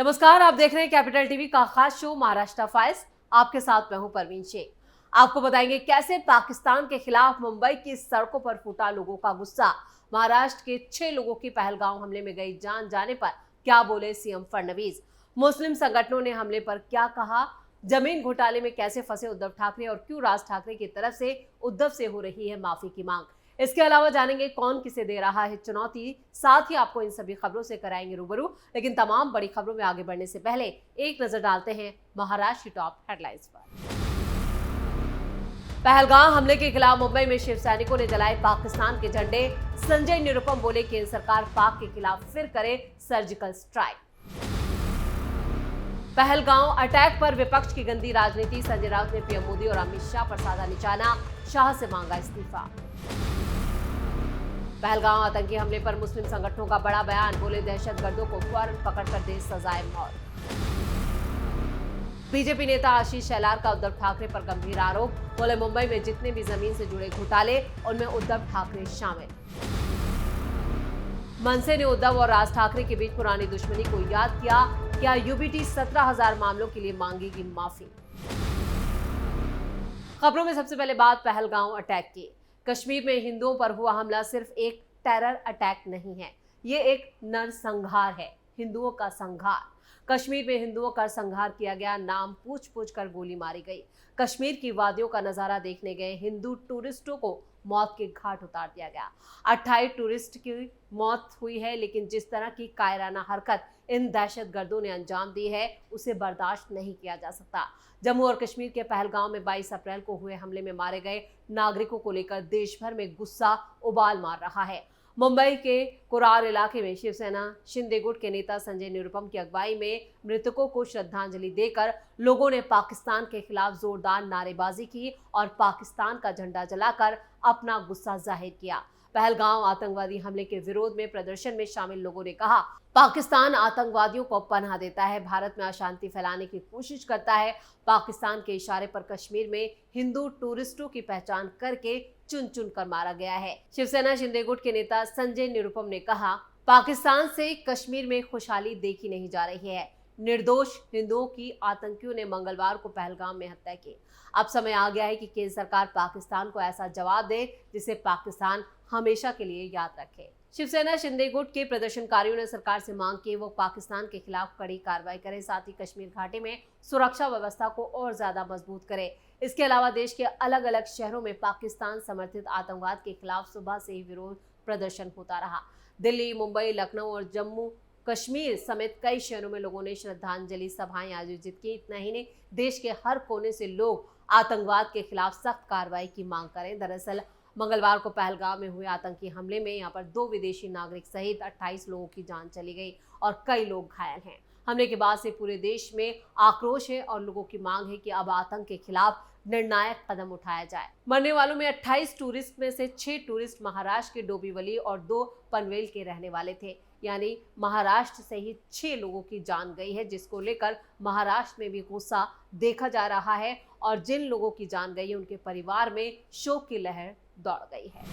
नमस्कार, आप देख रहे हैं कैपिटल टीवी का खास शो महाराष्ट्र फाइल्स। आपके साथ मैं हूं परवीन शेख। आपको बताएंगे कैसे पाकिस्तान के खिलाफ मुंबई की सड़कों पर फूटा लोगों का गुस्सा। महाराष्ट्र के 6 लोगों की पहलगांव हमले में गई जान जाने पर क्या बोले सीएम फडणवीस। मुस्लिम संगठनों ने हमले पर क्या कहा। जमीन घोटाले में कैसे फंसे उद्धव ठाकरे और क्यों राज ठाकरे की तरफ से उद्धव से हो रही है माफी की मांग। इसके अलावा जानेंगे कौन किसे दे रहा है चुनौती। साथ ही आपको इन सभी खबरों से कराएंगे रूबरू। लेकिन तमाम बड़ी खबरों में आगे बढ़ने से पहले एक नजर डालते हैं महाराष्ट्र की टॉप हेडलाइंस पर। पहलगाम हमले के खिलाफ मुंबई में शिव सैनिकों ने जलाए पाकिस्तान के झंडे। संजय निरुपम बोले केंद्र सरकार पाक के खिलाफ फिर करे सर्जिकल स्ट्राइक। पहलगाम अटैक पर विपक्ष की गंदी राजनीति। संजय राउत ने पीएम मोदी और अमित शाह पर साधा निशाना। शाह से मांगा इस्तीफा। पहलगाम आतंकी हमले पर मुस्लिम संगठनों का बड़ा बयान। बोले दहशतगर्दों को फौरन पकड़कर दे सजाए मौत। बीजेपी नेता आशीष शेलार का उद्धव ठाकरे पर गंभीर आरोप। बोले मुंबई में जितने भी जमीन से जुड़े घोटाले उनमें उद्धव ठाकरे शामिल। मनसे ने उद्धव और राज ठाकरे के बीच पुरानी दुश्मनी को याद किया। क्या यूबीटी 17,000 मामलों के लिए मांगेगी माफी। खबरों में सबसे पहले बात पहलगाम अटैक की। कश्मीर में हिंदुओं पर हुआ हमला सिर्फ एक टेरर अटैक नहीं है, ये एक नरसंहार है, हिंदुओं का संहार। कश्मीर में हिंदुओं का संहार किया गया, नाम पूछ पूछ कर गोली मारी गई। कश्मीर की वादियों का नजारा देखने गए हिंदू टूरिस्टों को मौत के घाट उतार दिया गया। 28 टूरिस्ट की मौत हुई है, लेकिन जिस तरह की कायराना हरकत इन दहशतगर्दों ने अंजाम दी है उसे बर्दाश्त नहीं किया जा सकता। जम्मू और कश्मीर के पहलगाम में 22 अप्रैल को हुए हमले में मारे गए नागरिकों को लेकर देश भर में गुस्सा उबाल मार रहा है। मुंबई के कुरार इलाके में शिवसेना शिंदे गुट के नेता संजय निरुपम की अगुवाई में मृतकों को श्रद्धांजलि देकर लोगों ने पाकिस्तान के खिलाफ जोरदार नारेबाजी की और पाकिस्तान का झंडा जलाकर अपना गुस्सा जाहिर किया। पहलगाम आतंकवादी हमले के विरोध में प्रदर्शन में शामिल लोगों ने कहा, पाकिस्तान आतंकवादियों को पनाह देता है, भारत में अशांति फैलाने की कोशिश करता है। पाकिस्तान के इशारे पर कश्मीर में हिंदू टूरिस्टों की पहचान करके चुन चुन कर मारा गया है। शिवसेना शिंदे गुट के नेता संजय निरुपम ने कहा, पाकिस्तान से कश्मीर में खुशहाली देखी नहीं जा रही है। निर्दोष हिंदुओं की आतंकियों ने मंगलवार को पहलगाम में हत्या की। अब समय आ गया है कि केंद्र सरकार पाकिस्तान को ऐसा जवाब दे जिसे पाकिस्तान हमेशा के लिए याद रखे। शिवसेना शिंदे गुट के प्रदर्शनकारियों ने सरकार से मांग की वो पाकिस्तान के खिलाफ कड़ी कार्रवाई करे, साथ ही कश्मीर घाटी में सुरक्षा व्यवस्था को और ज्यादा मजबूत करे। इसके अलावा देश के अलग अलग शहरों में पाकिस्तान समर्थित आतंकवाद के खिलाफ सुबह से ही विरोध प्रदर्शन होता रहा। दिल्ली, मुंबई, लखनऊ और जम्मू कश्मीर समेत कई शहरों में लोगों ने श्रद्धांजलि सभाएं आयोजित की। इतना ही नहीं, देश के हर कोने से लोग आतंकवाद के खिलाफ सख्त कार्रवाई की मांग करें। दरअसल मंगलवार को पहलगाम में हुए आतंकी हमले में यहां पर 2 विदेशी नागरिक सहित 28 लोगों की जान चली गई और कई लोग घायल हैं। हमले के बाद से पूरे देश में आक्रोश है और लोगों की मांग है कि अब आतंक के खिलाफ निर्णायक कदम उठाया जाए। मरने वालों में 28 टूरिस्ट में से 6 टूरिस्ट महाराष्ट्र के डोंबिवली और 2 पनवेल के रहने वाले थे। यानी महाराष्ट्र से ही 6 लोगों की जान गई है, जिसको लेकर महाराष्ट्र में भी गुस्सा देखा जा रहा है और जिन लोगों की जान गई है उनके परिवार में शोक की लहर दौड़ गई है।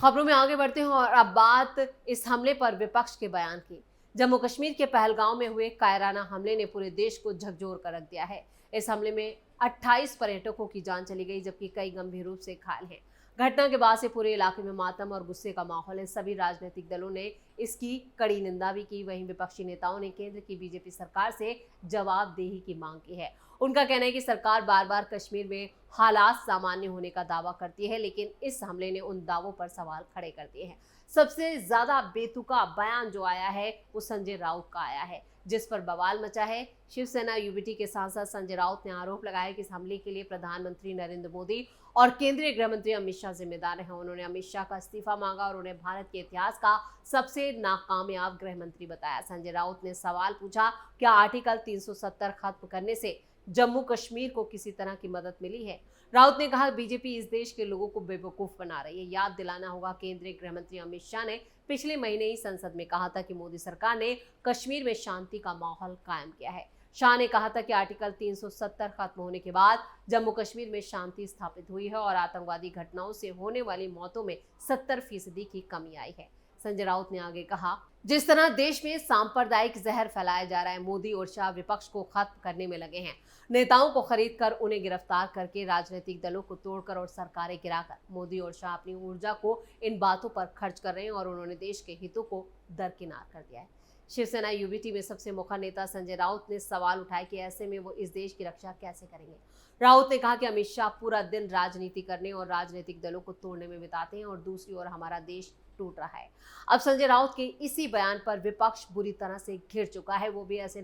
खबरों में आगे बढ़ते हैं और अब बात इस हमले पर विपक्ष के बयान की। जम्मू कश्मीर के पहलगाम में हुए कायराना हमले ने पूरे देश को झकझोर कर रख दिया है। इस हमले में 28 पर्यटकों की जान चली गई, जबकि कई गंभीर रूप से घायल हैं। घटना के बाद से पूरे इलाके में मातम और गुस्से का माहौल है। सभी राजनीतिक दलों ने इसकी कड़ी निंदा भी की। वहीं विपक्षी नेताओं ने केंद्र की बीजेपी सरकार से जवाबदेही की मांग की है। उनका कहना है कि सरकार बार बार कश्मीर में हालात सामान्य होने का दावा करती है, लेकिन इस हमले ने उन दावों पर सवाल खड़े कर दिए हैं। सबसे ज्यादा बेतुका बयान जो आया है वो संजय राउत का आया है, जिस पर बवाल मचा है। शिवसेना यूबीटी के सांसद संजय राउत ने आरोप लगाया कि इस हमले के लिए प्रधानमंत्री नरेंद्र मोदी और केंद्रीय गृह मंत्री अमित शाह जिम्मेदार हैं। उन्होंने अमित शाह का इस्तीफा मांगा और उन्हें भारत के इतिहास का सबसे नाकामयाब गृह मंत्री बताया। संजय राउत ने सवाल पूछा, क्या आर्टिकल 370 खत्म करने से जम्मू कश्मीर को किसी तरह की मदद मिली है? राउत ने कहा, बीजेपी इस देश के लोगों को बेवकूफ बना रही है। याद दिलाना होगा, केंद्रीय गृह मंत्री अमित शाह ने पिछले महीने ही संसद में कहा था कि मोदी सरकार ने कश्मीर में शांति का माहौल कायम किया है। शाह ने कहा था कि आर्टिकल 370 खत्म होने के बाद जम्मू कश्मीर में शांति स्थापित हुई है और आतंकवादी घटनाओं से होने वाली मौतों में 70% की कमी आई है। संजय राउत ने आगे कहा, जिस तरह देश में सांप्रदायिक जहर फैलाया जा रहा है, मोदी और शाह विपक्ष को खत्म करने में लगे हैं। नेताओं को खरीद कर उन्हें गिरफ्तार करके राजनीतिक दलों को तोड़कर और सरकारें गिराकर मोदी और शाह अपनी ऊर्जा को इन बातों पर खर्च कर रहे हैं और उन्होंने देश के हितों को दरकिनार कर दिया है। शिवसेना यूबीटी में सबसे मुखर नेता संजय राउत ने सवाल उठाया कि ऐसे में वो इस देश की रक्षा कैसे करेंगे। राउत ने कहा कि अमित शाह पूरा दिन राजनीति करने और राजनीतिक दलों को तोड़ने में बिताते हैं और दूसरी ओर हमारा देश टूट रहा है। अब संजय राउत के इसी बयान पर विपक्ष बुरी तरह से घिर चुका है, वो भी ऐसे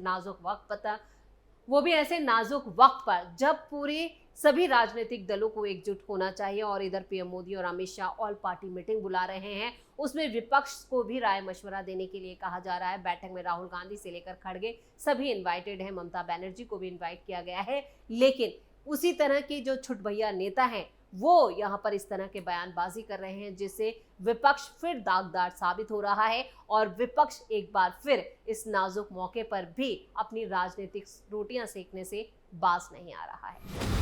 नाजुक वक्त पर जब पूरे सभी राजनीतिक दलों को एकजुट होना चाहिए और इधर पीएम मोदी और Amit Shah all party meeting बुला रहे हैं, उसमें विपक्ष को भी राय मशवरा देने के लिए कहा जा रहा है। बैठक में राहुल गांधी से लेकर खड़गे सभी इनवाइटेड हैं, ममता बनर्जी को भी इनवाइट किया गया है, लेकिन उसी तरह के जो छुट भैया नेता हैं वो यहाँ पर इस तरह के बयानबाजी कर रहे हैं, जिससे विपक्ष फिर दागदार साबित हो रहा है और विपक्ष एक बार फिर इस नाजुक मौके पर भी अपनी राजनीतिक रोटियां सेकने से बाज नहीं आ रहा है।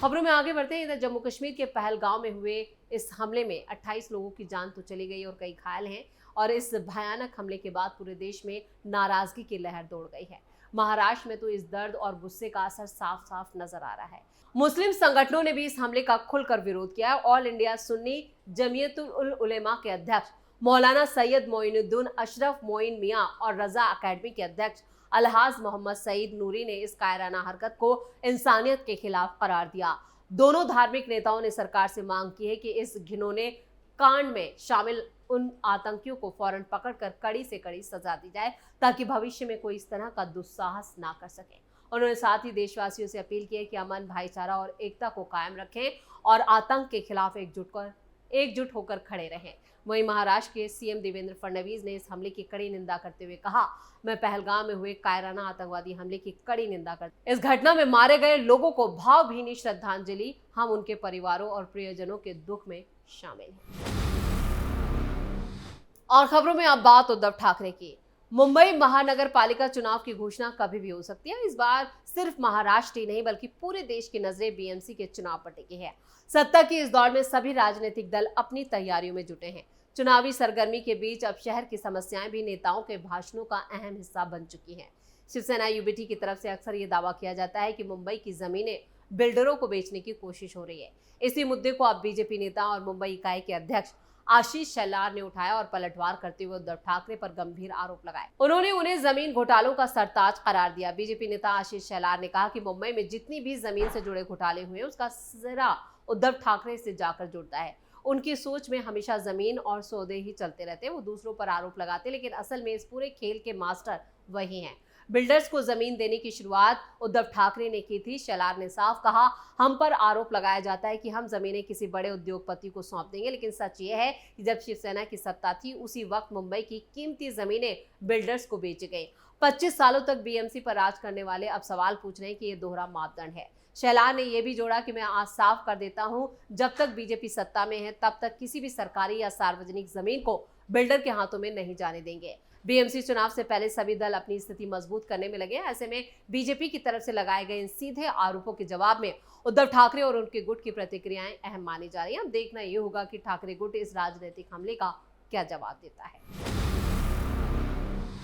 खबरों में आगे बढ़ते हैं। इधर जम्मू कश्मीर के पहलगांव में हुए इस हमले में 28 लोगों की जान तो चली गई और कई घायल हैं और इस भयानक हमले के बाद पूरे देश में नाराजगी की लहर दौड़ गई है। महाराष्ट्र में तो इस दर्द और गुस्से का असर साफ साफ नजर आ रहा है। मुस्लिम संगठनों ने भी इस हमले का खुलकर विरोध किया है। ऑल इंडिया सुन्नी जमीयतुल उलेमा के अध्यक्ष मौलाना सैयद मोइनुद्दीन अशरफ मोइन मियां और रजा अकेडमी के अध्यक्ष अलहाज मोहम्मद सईद नूरी ने इस कायराना हरकत को इंसानियत के खिलाफ करार दिया। दोनों धार्मिक नेताओं ने सरकार से मांग की है कि इस घिनौने कांड में शामिल उन आतंकियों को फौरन पकड़कर कड़ी से कड़ी सजा दी जाए ताकि भविष्य में कोई इस तरह का दुस्साहस ना कर सके। उन्होंने साथ ही देशवासियों से अपील की है कि अमन, भाईचारा और एकता को कायम रखें और आतंक के खिलाफ एकजुट होकर खड़े रहें। वहीं महाराष्ट्र के सीएम देवेंद्र फडणवीस ने इस हमले की कड़ी निंदा करते हुए कहा, मैं पहलगाम में हुए कायराना आतंकवादी हमले की कड़ी निंदा करता। इस घटना में मारे गए लोगों को भावभीनी श्रद्धांजलि, हम उनके परिवारों और प्रियजनों के दुख में शामिल हैं। और खबरों में अब बात उद्धव ठाकरे की। मुंबई महानगर पालिका चुनाव की घोषणा कभी भी हो सकती है। इस बार सिर्फ महाराष्ट्र ही नहीं बल्कि पूरे देश की नजरें बीएमसी के चुनाव पर टिकी है। सत्ता की इस दौड़ में सभी राजनीतिक दल अपनी तैयारियों में जुटे हैं। चुनावी सरगर्मी के बीच अब शहर की समस्याएं भी नेताओं के भाषणों का अहम हिस्सा बन चुकी हैं। शिवसेना यूबीटी की तरफ से अक्सर ये दावा किया जाता है कि मुंबई की जमीनें बिल्डरों को बेचने की कोशिश हो रही है। इसी मुद्दे को अब बीजेपी नेता और मुंबई इकाई के अध्यक्ष आशीष शेलार ने उठाया और पलटवार करते हुए उद्धव ठाकरे पर गंभीर आरोप लगाए। उन्होंने उन्हें जमीन घोटालों का सरताज करार दिया। बीजेपी नेता आशीष शेलार ने कहा कि मुंबई में जितनी भी जमीन से जुड़े घोटाले हुए उसका सिरा उद्धव ठाकरे से जाकर जुड़ता है। उनकी सोच में हमेशा जमीन और सौदे ही चलते रहते हैं। वो दूसरों पर आरोप लगाते, लेकिन असल में इस पूरे खेल के मास्टर वही हैं। बिल्डर्स को जमीन देने की शुरुआत उद्धव ठाकरे ने की थी। शेलार ने साफ कहा, हम पर आरोप लगाया जाता है कि हम जमीनें किसी बड़े उद्योगपति को सौंप देंगे, लेकिन सच ये है कि जब शिवसेना की सत्ता थी उसी वक्त मुंबई की कीमती जमीनें बिल्डर्स को बेची गई। 25 सालों तक बीएमसी पर राज करने वाले अब सवाल पूछ रहे हैं कि ये दोहरा मापदंड है। शेलार ने यह भी जोड़ा कि मैं आज साफ कर देता हूं, जब तक बीजेपी सत्ता में है तब तक किसी भी सरकारी या सार्वजनिक जमीन को बिल्डर के हाथों में नहीं जाने देंगे। बीएमसी चुनाव से पहले सभी दल अपनी स्थिति मजबूत करने में लगे। ऐसे में बीजेपी की तरफ से लगाए गए इन सीधे आरोपों के जवाब में उद्धव ठाकरे और उनके गुट की प्रतिक्रियाएं अहम मानी जा रही हैं। अब देखना यह होगा कि ठाकरे गुट इस राजनीतिक हमले का क्या जवाब देता है।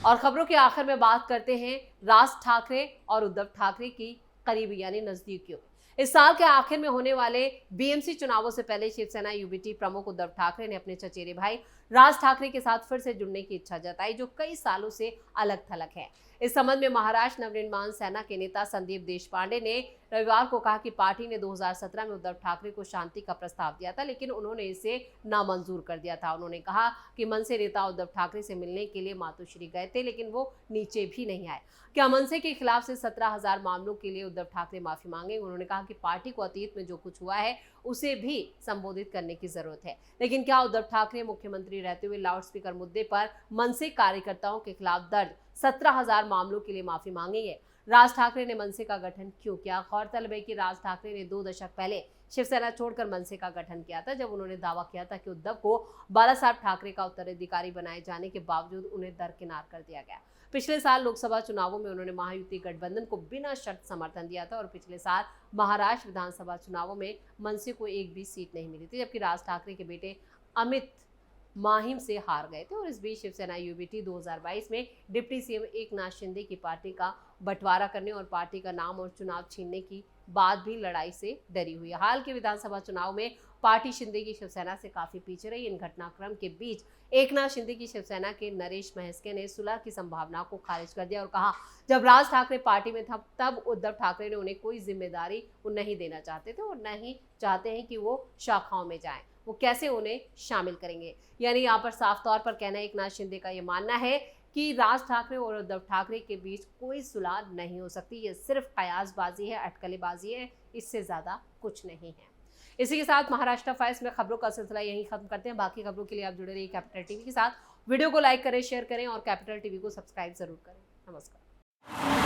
और खबरों के आखिर में बात करते हैं राज ठाकरे और उद्धव ठाकरे की करीबी यानी नजदीकियों। इस साल के आखिर में होने वाले बीएमसी चुनावों से पहले शिवसेना यूबीटी प्रमुख उद्धव ठाकरे ने अपने चचेरे भाई राज ठाकरे के साथ फिर से जुड़ने की इच्छा जताई, जो कई सालों से अलग थलग है। इस संबंध में महाराष्ट्र नवनिर्माण सेना के नेता संदीप देशपांडे ने रविवार को कहा कि पार्टी ने 2017 में उद्धव ठाकरे को शांति का प्रस्ताव दिया था, लेकिन उन्होंने इसे नामंजूर कर दिया था। उन्होंने कहा कि मनसे नेता उद्धव ठाकरे से मिलने के लिए मातोश्री गए थे, लेकिन वो नीचे भी नहीं आए। क्या मनसे के खिलाफ से 17,000 मामलों के लिए उद्धव ठाकरे माफी मांगे? उन्होंने कहा कि पार्टी को अतीत में जो कुछ हुआ है उसे भी संबोधित करने की जरूरत है, लेकिन क्या उद्धव ठाकरे मुख्यमंत्री रहते हुए लाउडस्पीकर मुद्दे पर मनसे कार्यकर्ताओं के खिलाफ दर्ज 17,000 मामलों के लिए माफी मांगेंगे? राज ठाकरे ने मनसे का गठन क्यों किया? गौरतलब है कि राज ठाकरे ने 2 दशक पहले शिवसेना छोड़कर मनसे का गठन किया था, जब उन्होंने दावा किया था कि उद्धव को बालासाहेब ठाकरे का उत्तराधिकारी बनाए जाने के बावजूद उन्हें दरकिनार कर दिया गया। पिछले साल लोकसभा चुनावों में उन्होंने महायुति गठबंधन को बिना शर्त समर्थन दिया था और पिछले साल महाराष्ट्र विधानसभा चुनावों में मनसे को एक भी सीट नहीं मिली थी, जबकि राज ठाकरे के बेटे अमित माहिम से हार गए थे। और इस बीच शिवसेना यूबीटी 2022 में डिप्टी सीएम एकनाथ शिंदे की पार्टी का बंटवारा करने और पार्टी का नाम और चुनाव छीनने की बात भी लड़ाई से डरी हुई है। हाल के विधानसभा चुनाव में पार्टी शिंदे की शिवसेना से काफी पीछे रही। इन घटनाक्रम के बीच एकनाथ शिंदे की शिवसेना के नरेश महस्के ने सुलह की संभावना को खारिज कर दिया और कहा, जब राज ठाकरे पार्टी में था तब उद्धव ठाकरे ने उन्हें कोई जिम्मेदारी वो नहीं देना चाहते थे और नहीं चाहते हैं कि वो शाखाओं में जाएं। वो कैसे उन्हें शामिल करेंगे? यानी यहाँ पर साफ तौर पर कहना है एकनाथ शिंदे का ये मानना है कि राज ठाकरे और उद्धव ठाकरे के बीच कोई सुलह नहीं हो सकती। ये सिर्फ कयासबाजी है, अटकलेबाजी है, इससे ज्यादा कुछ नहीं है। इसी के साथ महाराष्ट्र फाइल्स में खबरों का सिलसिला यहीं खत्म करते हैं। बाकी खबरों के लिए आप जुड़े रहिए कैपिटल टीवी के साथ। वीडियो को लाइक करें, शेयर करें और कैपिटल टीवी को सब्सक्राइब जरूर करें। नमस्कार।